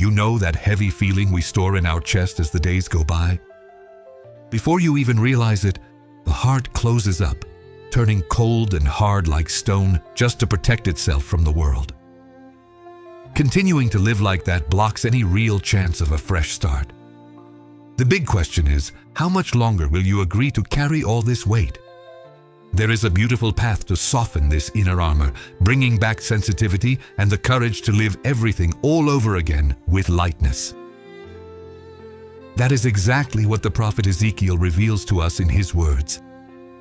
You know that heavy feeling we store in our chest as the days go by? Before you even realize it, the heart closes up, turning cold and hard like stone just to protect itself from the world. Continuing to live like that blocks any real chance of a fresh start. The big question is, how much longer will you agree to carry all this weight? There is a beautiful path to soften this inner armor, bringing back sensitivity and the courage to live everything all over again with lightness. That is exactly what the prophet Ezekiel reveals to us in his words.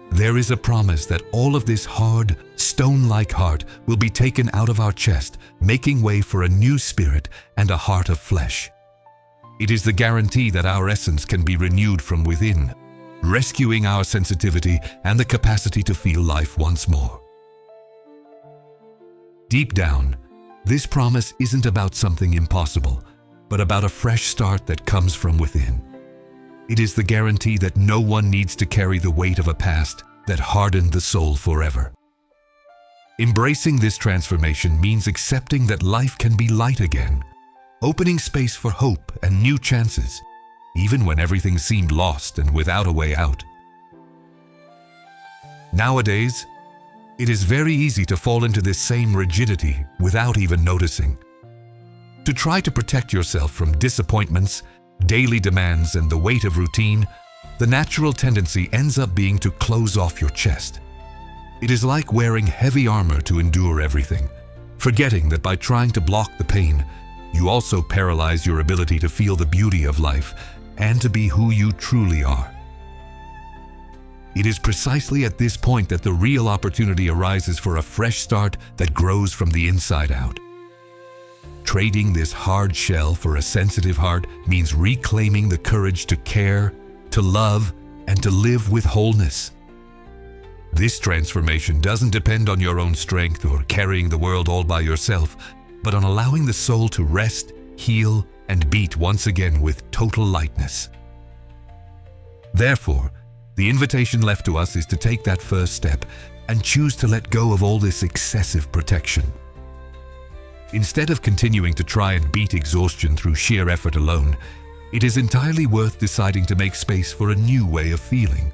There is a promise that all of this hard, stone-like heart will be taken out of our chest, making way for a new spirit and a heart of flesh. It is the guarantee that our essence can be renewed from within, rescuing our sensitivity and the capacity to feel life once more. Deep down, this promise isn't about something impossible, but about a fresh start that comes from within. It is the guarantee that no one needs to carry the weight of a past that hardened the soul forever. Embracing this transformation means accepting that life can be light again, opening space for hope and new chances, even when everything seemed lost and without a way out. Nowadays, it is very easy to fall into this same rigidity without even noticing. To try to protect yourself from disappointments, daily demands, and the weight of routine, the natural tendency ends up being to close off your chest. It is like wearing heavy armor to endure everything, forgetting that by trying to block the pain, you also paralyze your ability to feel the beauty of life and to be who you truly are. It is precisely at this point that the real opportunity arises for a fresh start that grows from the inside out. Trading this hard shell for a sensitive heart means reclaiming the courage to care, to love, and to live with wholeness. This transformation doesn't depend on your own strength or carrying the world all by yourself, but on allowing the soul to rest, heal, and beat once again with total lightness. Therefore, the invitation left to us is to take that first step and choose to let go of all this excessive protection. Instead of continuing to try and beat exhaustion through sheer effort alone, it is entirely worth deciding to make space for a new way of feeling,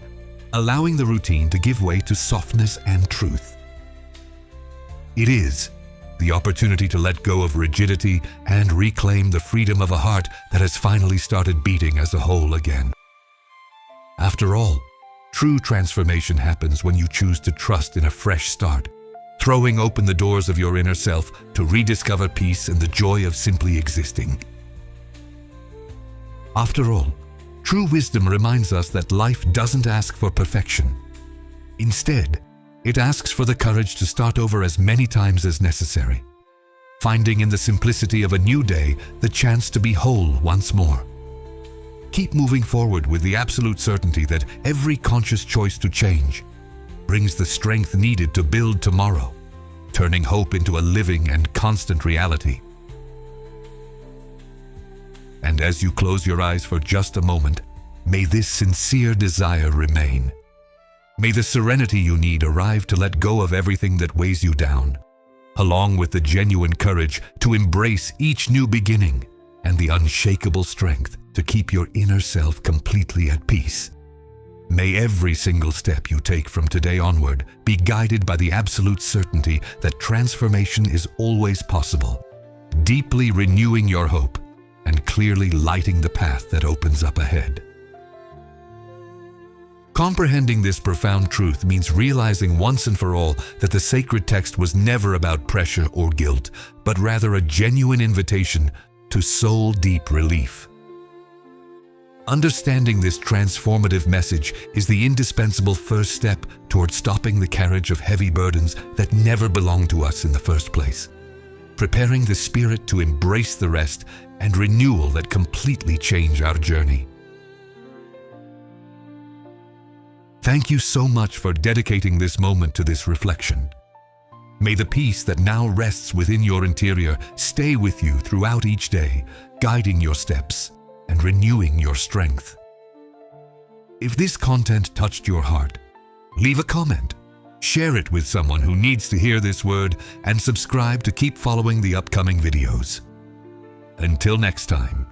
allowing the routine to give way to softness and truth. It is the opportunity to let go of rigidity and reclaim the freedom of a heart that has finally started beating as a whole again. After all, true transformation happens when you choose to trust in a fresh start, throwing open the doors of your inner self to rediscover peace and the joy of simply existing. After all, true wisdom reminds us that life doesn't ask for perfection. Instead, it asks for the courage to start over as many times as necessary, finding in the simplicity of a new day the chance to be whole once more. Keep moving forward with the absolute certainty that every conscious choice to change brings the strength needed to build tomorrow, turning hope into a living and constant reality. And as you close your eyes for just a moment, may this sincere desire remain. May the serenity you need arrive to let go of everything that weighs you down, along with the genuine courage to embrace each new beginning and the unshakable strength to keep your inner self completely at peace. May every single step you take from today onward be guided by the absolute certainty that transformation is always possible, deeply renewing your hope and clearly lighting the path that opens up ahead. Comprehending this profound truth means realizing once and for all that the sacred text was never about pressure or guilt, but rather a genuine invitation to soul-deep relief. Understanding this transformative message is the indispensable first step toward stopping the carriage of heavy burdens that never belonged to us in the first place, preparing the spirit to embrace the rest and renewal that completely change our journey. Thank you so much for dedicating this moment to this reflection. May the peace that now rests within your interior stay with you throughout each day, guiding your steps and renewing your strength. If this content touched your heart, leave a comment, share it with someone who needs to hear this word, and subscribe to keep following the upcoming videos. Until next time.